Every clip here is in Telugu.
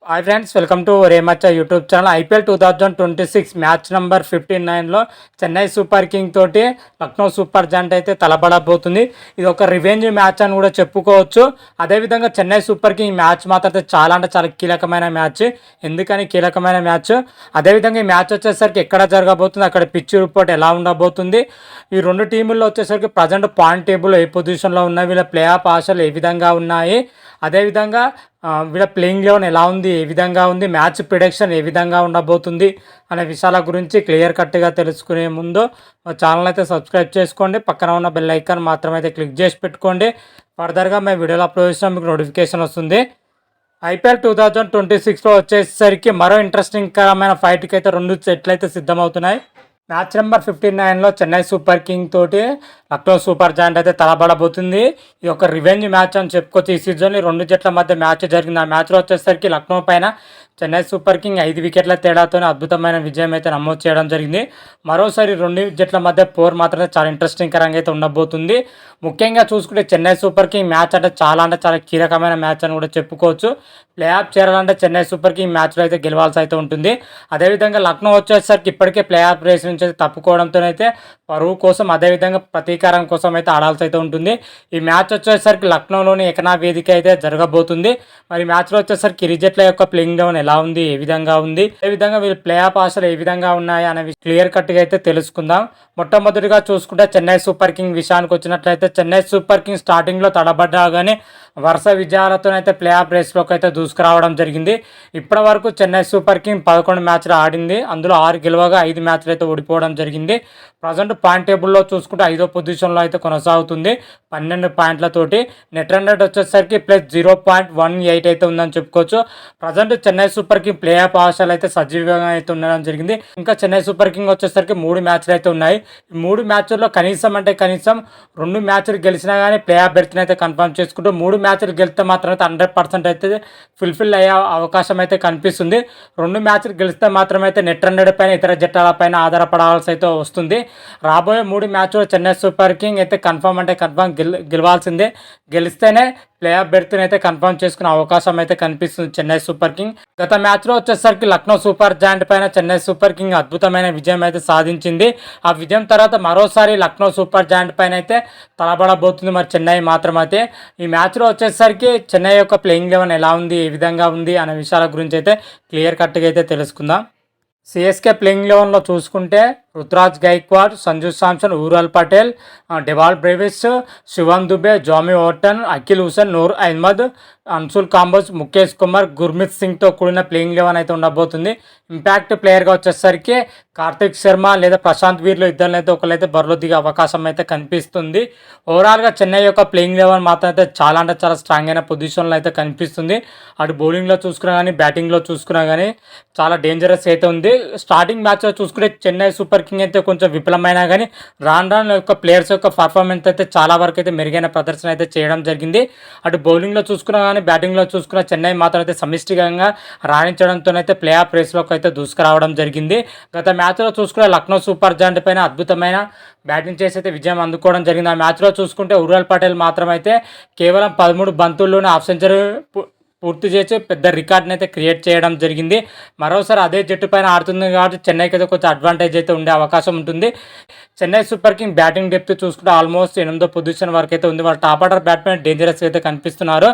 హాయ్ ఫ్రెండ్స్, వెల్కమ్ టు రేమచ్చ YouTube channel. IPL 2026 match number 59లో చెన్నై సూపర్ కింగ్ తోటి లక్నో సూపర్ జాయింట్ అయితే తలపడబోతుంది. ఇది ఒక రివెంజ్ మ్యాచ్ అని కూడా చెప్పుకోవచ్చు. అదేవిధంగా చెన్నై సూపర్ కింగ్ మ్యాచ్ మాత్రం అయితే చాలా కీలకమైన మ్యాచ్. ఎందుకని కీలకమైన మ్యాచ్, అదేవిధంగా ఈ మ్యాచ్ వచ్చేసరికి ఎక్కడ జరగబోతుంది, అక్కడ పిచ్ రిపోర్ట్ ఎలా ఉండబోతుంది, ఈ రెండు టీముల్లో వచ్చేసరికి ప్రజెంట్ పాయింట్ టేబుల్ ఏ పొజిషన్లో ఉన్నాయి, వీళ్ళ ప్లే ఆఫ్ ఆశలు ఏ విధంగా ఉన్నాయి, అదేవిధంగా వీళ్ళ ప్లేయింగ్ లెవెన్ ఎలా ఉంది, ఏ విధంగా ఉంది, మ్యాచ్ ప్రిడిక్షన్ ఏ విధంగా ఉండబోతుంది అనే విషయాల గురించి క్లియర్ కట్గా తెలుసుకునే ముందు ఛానల్ అయితే సబ్స్క్రైబ్ చేసుకోండి. పక్కన ఉన్న బెల్ ఐకాన్ మాత్రమైతే క్లిక్ చేసి పెట్టుకోండి. ఫర్దర్గా మేము వీడియోలో అప్లోడ్ చేసినా మీకు నోటిఫికేషన్ వస్తుంది. ఐపీఎల్ 2026లో వచ్చేసరికి మరో ఇంట్రెస్టింగ్ కరమైన ఫైట్కి అయితే రెండు సెట్లు అయితే సిద్ధమవుతున్నాయి. మ్యాచ్ నెంబర్ 59లో చెన్నై సూపర్ కింగ్ తోటి లక్నో సూపర్ జాయింట్ అయితే తలబడబోతుంది. ఇది ఒక రివెంజ్ మ్యాచ్ అని చెప్పుకోవచ్చు. ఈ సీజన్ రెండు జట్ల మధ్య మ్యాచ్ జరిగింది. ఆ మ్యాచ్లో వచ్చేసరికి లక్నో పైన చెన్నై సూపర్ కింగ్ 5 వికెట్ల తేడాతో అద్భుతమైన విజయం అయితే నమోదు చేయడం జరిగింది. మరోసారి రెండు జట్ల మధ్య పోర్ మాత్రమే చాలా ఇంట్రెస్టింగ్ కరంగా అయితే ఉండబోతుంది. ముఖ్యంగా చూసుకుంటే చెన్నై సూపర్ కింగ్ మ్యాచ్ అంటే చాలా కీలకమైన మ్యాచ్ అని కూడా చెప్పుకోవచ్చు. ప్లే ఆఫ్ చేరాలంటే చెన్నై సూపర్ కింగ్ మ్యాచ్లో అయితే గెలవాల్సి అయితే ఉంటుంది. అదేవిధంగా లక్నో వచ్చేసరికి ఇప్పటికే ప్లే ఆఫ్ రేస్ నుంచి అయితే తప్పుకోవడంతో అయితే పరువు కోసం, అదేవిధంగా ప్రతీకారం కోసం అయితే ఆడాల్సి అయితే ఉంటుంది. ఈ మ్యాచ్ వచ్చేసరికి లక్నోలోని ఏకనా వేదిక అయితే జరగబోతుంది. మరి మ్యాచ్లో వచ్చేసరికి ఇరు జట్ల యొక్క ప్లేయింగ్ లెవెన్ ఎలా ఉంది, ఏ విధంగా ఉంది, అదేవిధంగా వీళ్ళు ప్లే ఆఫ్ ఆశలు ఏ విధంగా ఉన్నాయి అనేవి క్లియర్ కట్గా అయితే తెలుసుకుందాం. మొట్టమొదటిగా చూసుకుంటే చెన్నై సూపర్ కింగ్ విషయానికి వచ్చినట్లయితే చెన్నై సూపర్ కింగ్ స్టార్టింగ్లో తడబడ్డాగానే వరుస విజయాలతోనైతే ప్లే ఆఫ్ రేస్లోకి అయితే దూసుకురావడం జరిగింది. ఇప్పటి వరకు చెన్నై సూపర్ కింగ్ 11 మ్యాచ్లు ఆడింది. అందులో 6 గెలవగా 5 మ్యాచ్లు అయితే ఓడిపోవడం జరిగింది. ప్రజెంట్ పాయింట్ టేబుల్లో చూసుకుంటే 5వ పొజిషన్లో అయితే కొనసాగుతుంది 12 పాయింట్లతోటి. నెట్ రన్ రేట్ వచ్చేసరికి +0.18 అయితే ఉందని చెప్పుకోవచ్చు. Present Chennai super king play of ఆశలు అయితే సజీవంగా అయితే ఉండడం జరిగింది. ఇంకా చెన్నై సూపర్ కింగ్ వచ్చేసరికి 3 మ్యాచ్లు అయితే ఉన్నాయి. ఈ 3 మ్యాచ్ల్లో కనీసం 2 మ్యాచ్లు గెలిచినా కానీ ప్లే ఆఫ్ బెర్త్ని అయితే కన్ఫర్మ్ చేసుకుంటూ 3 మ్యాచ్లు గెలిస్తే మాత్రం అయితే 100% అయితే ఫుల్ఫిల్ అయ్యే అవకాశం అయితే కనిపిస్తుంది. 2 మ్యాచ్లు గెలిస్తే మాత్రం అయితే నెట్ రన్ రేట్ పైన ఇతర జట్టాల పైన ఆధారపడాల్సి అయితే వస్తుంది. రాబోయే 3 మ్యాచ్లో చెన్నై సూపర్ కింగ్ అయితే కన్ఫర్మ్ గెలవాల్సిందే. గెలిస్తేనే ప్లే ఆఫ్ బెర్త్ని అయితే కన్ఫర్మ్ చేసుకునే అవకాశం అయితే కనిపిస్తుంది చెన్నై సూపర్ కింగ్. గత మ్యాచ్లో వచ్చేసరికి లక్నో సూపర్ జాయింట్ పైన చెన్నై సూపర్ కింగ్ అద్భుతమైన విజయం అయితే సాధించింది. ఆ విజయం తర్వాత మరోసారి లక్నో సూపర్ జాయింట్ పైన అయితే తలబడబోతుంది మరి చెన్నై మాత్రం అయితే. ఈ మ్యాచ్లో వచ్చేసరికి చెన్నై యొక్క ప్లేయింగ్ లెవెన్ ఎలా ఉంది, ఏ విధంగా ఉంది అనే విషయాల గురించి అయితే క్లియర్ కట్గా అయితే తెలుసుకుందాం. సిఎస్కే ప్లేయింగ్ లెవెన్లో చూసుకుంటే Ruturaj Gaikwad, Sanju Samson, Urvil Patel, Dewald Brevis, Shivam Dube, Jamie Overton, Akeal Hosein, Noor Ahmad, Anshul Kamboj, Mukesh Kumar, Gurmeet సింగ్తో కూడిన ప్లేయింగ్ లెవెన్ అయితే ఉండబోతుంది. ఇంపాక్ట్ ప్లేయర్గా వచ్చేసరికి కార్తిక్ శర్మ లేదా ప్రశాంత్ వీర్లు ఇద్దరినైతే ఒకరైతే బరిలో దిగే అవకాశం అయితే కనిపిస్తుంది. ఓవరాల్గా చెన్నై యొక్క ప్లేయింగ్ లెవెన్ మాత్రం అయితే చాలా స్ట్రాంగ్ అయిన పొజిషన్లో అయితే కనిపిస్తుంది. అటు బౌలింగ్లో చూసుకున్నా కానీ బ్యాటింగ్లో చూసుకున్నా కానీ చాలా డేంజరస్ అయితే ఉంది. స్టార్టింగ్ మ్యాచ్లో చూసుకుంటే చెన్నై సూపర్ కింగ్ అయితే కొంచెం విఫలమైనా కానీ రాను యొక్క ప్లేయర్స్ యొక్క పర్ఫార్మెన్స్ అయితే చాలా వరకు అయితే మెరుగైన ప్రదర్శన అయితే చేయడం జరిగింది. అటు బౌలింగ్లో చూసుకున్నా కానీ బ్యాటింగ్లో చూసుకున్న చెన్నై మాత్రం అయితే సమిష్టిగా రాణించడంతోనైతే ప్లే ఆఫ్ రేస్లోకి అయితే దూసుకురావడం జరిగింది. గత మ్యాచ్లో చూసుకునే లక్నో సూపర్ జాయింట్ పైన అద్భుతమైన బ్యాటింగ్ చేసి అయితే విజయం అందుకోవడం జరిగింది. ఆ మ్యాచ్లో చూసుకుంటే ఊర్వల్ పటేల్ మాత్రం అయితే కేవలం 13 బంతుల్లోనే హాఫ్ సెంచరీ పూర్తి చేసి పెద్ద రికార్డ్ని అయితే క్రియేట్ చేయడం జరిగింది. మరోసారి అదే జట్టు పైన ఆడుతుంది కాబట్టి చెన్నైకి అయితే కొంచెం అడ్వాంటేజ్ అయితే ఉండే అవకాశం ఉంటుంది. Chennai super king batting depth చూసుకుంటే ఆల్మోస్ట్ 8వ పొజిషన్ వరకు అయితే ఉంది. వాళ్ళ టాప్ ఆర్డర్ బ్యాట్స్మెన్ డేంజరస్ అయితే కనిపిస్తున్నారు.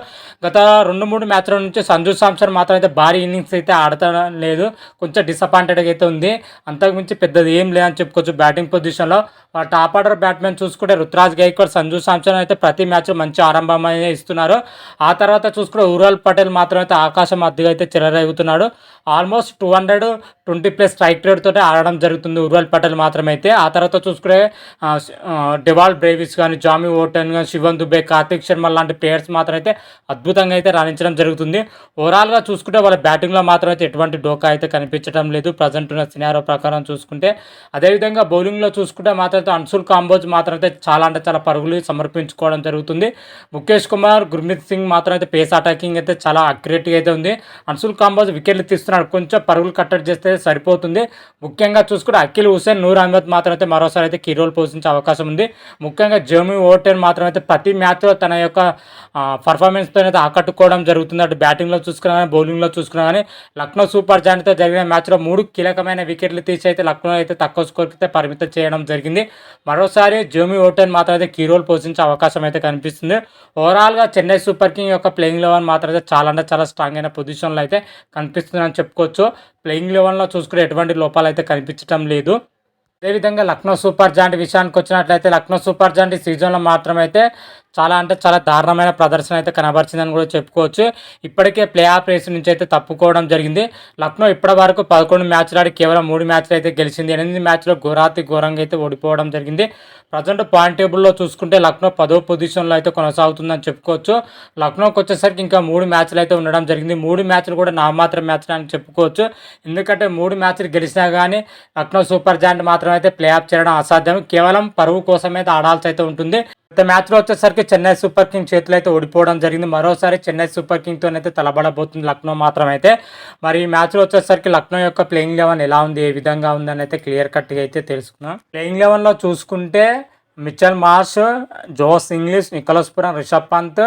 గత 2-3 మ్యాచ్ల నుంచి సంజు శాంసన్ మాత్రం అయితే భారీ ఇన్నింగ్స్ అయితే ఆడటం లేదు, కొంచెం డిసప్పాయింటెడ్గా అయితే ఉంది. అంతకుమించి పెద్దది ఏం లేదని చెప్పుకోవచ్చు బ్యాటింగ్ పొజిషన్లో. వాళ్ళ టాప్ ఆర్డర్ బ్యాట్స్మెన్ చూసుకుంటే రుతురాజ్ గైక్వాడ్, సంజు శాంసన్ అయితే ప్రతి మ్యాచ్లో మంచి ఆరంభం అయితే ఇస్తున్నారు. ఆ తర్వాత చూసుకుంటే ఊర్వల్ పటేల్ మాత్రం అయితే ఆకాశం అద్దుగా అయితే చెలరేగుతున్నాడు. ఆల్మోస్ట్ 220+ స్ట్రైక్ రేట్ తోటి ఆడడం జరుగుతుంది ఊర్వల్ పటేల్ మాత్రం అయితే. ఆ తర్వాత చూసుకుంటే డెవాల్ బ్రేవిస్ కానీ, జామీ ఓర్టన్ కానీ, శివమ్ దుబే, కార్తిక్ శర్మ లాంటి ప్లేయర్స్ మాత్రం అయితే అద్భుతంగా అయితే రాణించడం జరుగుతుంది. ఓవరాల్గా చూసుకుంటే వాళ్ళ బ్యాటింగ్లో మాత్రం అయితే ఎటువంటి డోకా అయితే కనిపించడం లేదు ప్రజెంట్ ఉన్న సినారో ప్రకారం చూసుకుంటే. అదేవిధంగా బౌలింగ్లో చూసుకుంటే మాత్రం అయితే అన్సుల్ కాంబోజ్ మాత్రం అయితే చాలా పరుగులు సమర్పించుకోవడం జరుగుతుంది. ముఖేష్ కుమార్, గుర్మిత్ సింగ్ మాత్రం అయితే పేస్ అటాకింగ్ అయితే చాలా అక్యురేట్గా అయితే ఉంది. అన్సుల్ కాంబోజ్ వికెట్లు తీస్తున్నాడు, కొంచెం పరుగులు కట్టడి చేస్తే సరిపోతుంది. ముఖ్యంగా చూసుకుంటే అఖిల్ హుసేన్, నూర్ అహ్మద్ మాత్రం అయితే మరోసారి అయితే కీ రోల్ పోషించే అవకాశం ఉంది. ముఖ్యంగా జోమీ ఓటెన్ మాత్రం అయితే ప్రతి మ్యాచ్లో తన యొక్క పర్ఫార్మెన్స్తో అయితే ఆకట్టుకోవడం జరుగుతుంది. అటు బ్యాటింగ్లో చూసుకున్నా కానీ బౌలింగ్లో చూసుకున్నా కానీ లక్నో సూపర్ జాయింట్తో జరిగిన మ్యాచ్లో 3 కీలకమైన వికెట్లు తీసి అయితే లక్నో అయితే తక్కువ స్కోర్కి అయితే పరిమితం చేయడం జరిగింది. మరోసారి జోమీ ఓటెన్ మాత్రం అయితే కీ రోల్ పోషించే అవకాశం అయితే కనిపిస్తుంది. ఓవరాల్గా చెన్నై సూపర్ కింగ్ యొక్క ప్లేయింగ్ 11 మాత్రం అయితే చాలా అంటే చాలా స్ట్రాంగ్ అయిన పొజిషన్లో అయితే కనిపిస్తుందని చెప్పుకోవచ్చు. ప్లేయింగ్ 11లో చూసుకుంటే ఎటువంటి లోపాలు అయితే కనిపించడం లేదు. అదేవిధంగా లక్నో సూపర్ జాయింట్ విషయానికి వచ్చినట్లయితే లక్నో సూపర్ జాయింట్ ఈ సీజన్లో మాత్రమైతే చాలా అంటే చాలా దారుణమైన ప్రదర్శన అయితే కనబరిచిందని కూడా చెప్పుకోవచ్చు. ఇప్పటికే ప్లే ఆఫ్ రేస్ నుంచి అయితే తప్పుకోవడం జరిగింది. లక్నో ఇప్పటి వరకు 11 మ్యాచ్లు ఆడి కేవలం 3 మ్యాచ్లు అయితే గెలిచింది. 8 మ్యాచ్లో ఘోరంగా అయితే ఓడిపోవడం జరిగింది. ప్రజెంట్ పాయింట్ టేబుల్లో చూసుకుంటే లక్నో 10వ పొజిషన్లో అయితే కొనసాగుతుందని చెప్పుకోవచ్చు. లక్నోకి వచ్చేసరికి ఇంకా 3 మ్యాచ్లు అయితే ఉండడం జరిగింది. 3 మ్యాచ్లు కూడా నామాత్రం మ్యాచ్లు అని చెప్పుకోవచ్చు. ఎందుకంటే 3 మ్యాచ్లు గెలిచినా కానీ లక్నో సూపర్ జాయింట్ మాత్రం అయితే ప్లే ఆఫ్ చేయడం అసాధ్యం. కేవలం పరువు కోసం అయితే ఆడాల్సి అయితే ఉంటుంది. గత మ్యాచ్లో వచ్చేసరికి చెన్నై సూపర్ కింగ్ చేతిలో అయితే ఓడిపోవడం జరిగింది. మరోసారి చెన్నై సూపర్ కింగ్తో అయితే తలబడబోతుంది లక్నో మాత్రం అయితే. మరి ఈ మ్యాచ్లో వచ్చేసరికి లక్నో యొక్క ప్లేయింగ్ 11 ఎలా ఉంది, ఏ విధంగా ఉందని అయితే క్లియర్ కట్గా అయితే తెలుసుకున్నాం. ప్లేయింగ్ 11లో చూసుకుంటే Mitchell Marsh, Josh Inglis, Nicholas Pooran, Rishabh Pant,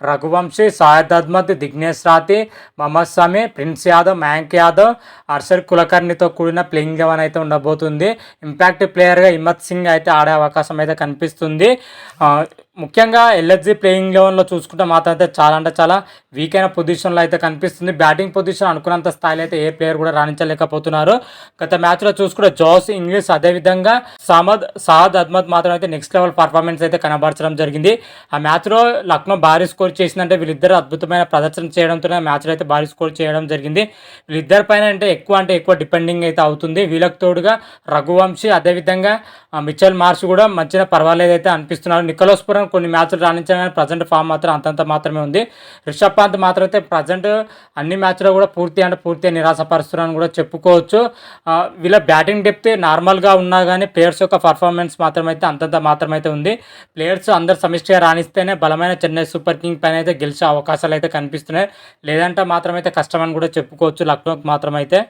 Raghuvanshi, Sayed Ahmad, Digvesh Rathi, Mohammed Shami, Prince Yadav, Mayank Yadav, Harshad కులకర్ణితో కూడిన ప్లేయింగ్ 11 అయితే ఉండబోతుంది. ఇంపాక్ట్ ప్లేయర్గా హిమ్మత్ సింగ్ అయితే ఆడే అవకాశం అయితే కనిపిస్తుంది. ముఖ్యంగా ఎల్ఎస్జీ ప్లేయింగ్ 11లో చూసుకుంటే మాత్రం అయితే చాలా అంటే చాలా వీక్ అయిన పొజిషన్లో అయితే కనిపిస్తుంది. బ్యాటింగ్ పొజిషన్ అనుకున్నంత స్థాయిలో అయితే ఏ ప్లేయర్ కూడా రాణించలేకపోతున్నారు. గత మ్యాచ్లో చూసుకుంటే జోస్ ఇంగ్లీష్, అదేవిధంగా సాద్ అహ్మద్ మాత్రం అయితే నెక్స్ట్ లెవెల్ పర్ఫార్మెన్స్ అయితే కనబరచడం జరిగింది. ఆ మ్యాచ్లో లక్నో భారీ స్కోర్ చేసిందంటే వీళ్ళిద్దరు అద్భుతమైన ప్రదర్శన చేయడంతో ఆ మ్యాచ్లో అయితే భారీ స్కోర్ చేయడం జరిగింది. వీళ్ళిద్దరి పైన అంటే ఎక్కువ డిపెండింగ్ అయితే అవుతుంది. వీళ్ళకి తోడుగా రఘువంశీ, అదేవిధంగా మిచెల్ మార్ష్ కూడా మంచిగా పర్వాలేదు అయితే అనిపిస్తున్నారు. నికోలస్ పురాన్ కొన్ని మ్యాచ్లు రాణించాలని ప్రజెంట్ ఫామ్ మాత్రం అంతంత మాత్రమే ఉంది. రిషబ్ పంత్ మాత్రం అయితే ప్రజెంట్ అన్ని మ్యాచ్లో కూడా పూర్తిగా నిరాశపరుస్తున్నారని కూడా చెప్పుకోవచ్చు. వీళ్ళ బ్యాటింగ్ డెప్త్ నార్మల్గా ఉన్నా కానీ ప్లేయర్స్ యొక్క పర్ఫార్మెన్స్ మాత్రం అయితే అంతంత మాత్రమైతే ఉంది. ప్లేయర్స్ అందరు సమిష్టిగా రాణిస్తేనే బలమైన చెన్నై సూపర్ కింగ్ పైన అయితే గెలిచే అవకాశాలు అయితే కనిపిస్తున్నాయి. లేదంటే మాత్రం అయితే కష్టమని కూడా చెప్పుకోవచ్చు లక్నోకి మాత్రం అయితే.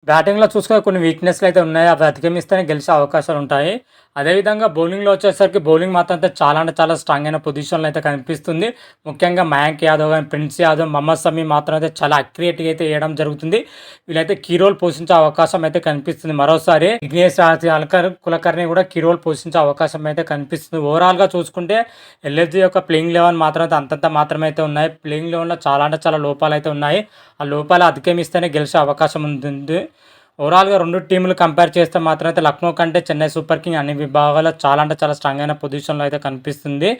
బ్యాటింగ్లో చూసుకునే కొన్ని వీక్నెస్లు అయితే ఉన్నాయి, అవి అధిగమిస్తేనే గెలిచే అవకాశాలు ఉంటాయి. అదేవిధంగా బౌలింగ్లో వచ్చేసరికి బౌలింగ్ మాత్రం అయితే చాలా అంటే చాలా స్ట్రాంగ్ అయిన పొజిషన్లో అయితే కనిపిస్తుంది. ముఖ్యంగా మయాంక్ యాదవ్ కానీ, ప్రిన్స్ యాదవ్, మహమ్మద్ షమి మాత్రం అయితే చాలా అక్యురేట్గా అయితే వేయడం జరుగుతుంది. వీళ్ళైతే కీ రోల్ పోషించే అవకాశం అయితే కనిపిస్తుంది. మరోసారి విఘ్నేష్ కులకర్ణి కూడా కీ రోల్ పోషించే అవకాశం అయితే కనిపిస్తుంది. ఓవరాల్గా చూసుకుంటే ఎల్ఎస్జీ యొక్క ప్లేయింగ్ 11 మాత్రం అయితే అంతంత మాత్రమైతే ఉన్నాయి. ప్లేయింగ్ 11లో చాలా అంటే చాలా లోపాలు అయితే ఉన్నాయి. ఆ లోపాలు అధిగమిస్తేనే గెలిచే అవకాశం ఉంటుంది. ఓవరాల్గా రెండు టీంలు కంపేర్ చేస్తే మాత్రం అయితే లక్నో కంటే చెన్నై సూపర్ కింగ్ అన్ని విభాగాల్లో చాలా అంటే చాలా స్ట్రాంగ్ అయిన పొజిషన్లో అయితే కనిపిస్తుంది.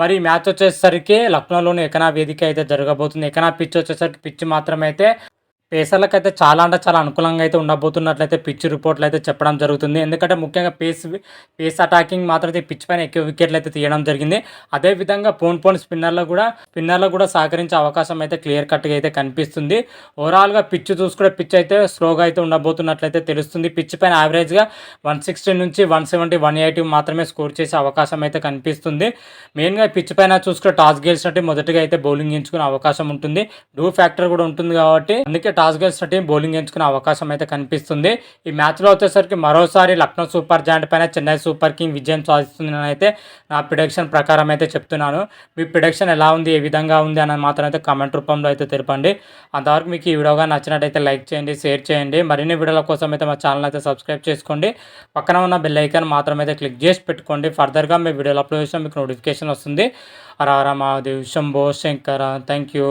మరి ఈ మ్యాచ్ వచ్చేసరికి లక్నోలోని ఎకనా వేదిక అయితే జరగబోతుంది. ఎకనా పిచ్ వచ్చేసరికి పిచ్ మాత్రమైతే పేసర్లకు అయితే చాలా అంటే చాలా అనుకూలంగా అయితే ఉండబోతున్నట్లయితే పిచ్ రిపోర్ట్లు అయితే చెప్పడం జరుగుతుంది. ఎందుకంటే ముఖ్యంగా పేస్ అటాకింగ్ మాత్రం అయితే పిచ్ పైన ఎక్కువ వికెట్లు అయితే తీయడం జరిగింది. అదేవిధంగా పోన్ స్పిన్నర్లో కూడా సహకరించే అవకాశం అయితే క్లియర్ కట్గా అయితే కనిపిస్తుంది. ఓవరాల్గా పిచ్ చూసుకుంటే పిచ్ అయితే స్లోగా అయితే ఉండబోతున్నట్లయితే తెలుస్తుంది. పిచ్ పైన యావరేజ్గా 160 నుంచి 170, 180 మాత్రమే స్కోర్ చేసే అవకాశం అయితే కనిపిస్తుంది. మెయిన్గా పిచ్ పైన చూసుకుంటే టాస్ గెలిచినట్టు మొదటిగా అయితే బౌలింగ్ ఎంచుకునే అవకాశం ఉంటుంది. డూ ఫ్యాక్టర్ కూడా ఉంటుంది కాబట్టి అందుకే టాస్ గెలిచిన టీం బౌలింగ్ ఎంచుకునే అవకాశం అయితే కనిపిస్తుంది. ఈ మ్యాచ్లో వచ్చేసరికి మరోసారి లక్నో సూపర్ జాయింట్ పైన చెన్నై సూపర్ కింగ్ విజయం సాధిస్తుంది అయితే నా ప్రిడిక్షన్ ప్రకారం అయితే చెప్తున్నాను. మీ ప్రిడిక్షన్ ఎలా ఉంది, ఏ విధంగా ఉంది అని మాత్రం అయితే కామెంట్ రూపంలో అయితే తెలపండి. అంతవరకు మీకు ఈ వీడియోగా నచ్చినట్టయితే లైక్ చేయండి, షేర్ చేయండి. మరిన్ని వీడియోల కోసం అయితే మా ఛానల్ అయితే సబ్స్క్రైబ్ చేసుకోండి. పక్కన ఉన్న బెల్ ఐకాన్ మాత్రం అయితే క్లిక్ చేసి పెట్టుకోండి. ఫర్దర్గా మీ వీడియోలు అప్లోడ్ చేసిన మీకు నోటిఫికేషన్ వస్తుంది. హర హర మహాదేవ్, శంభో శంకర. Thank you.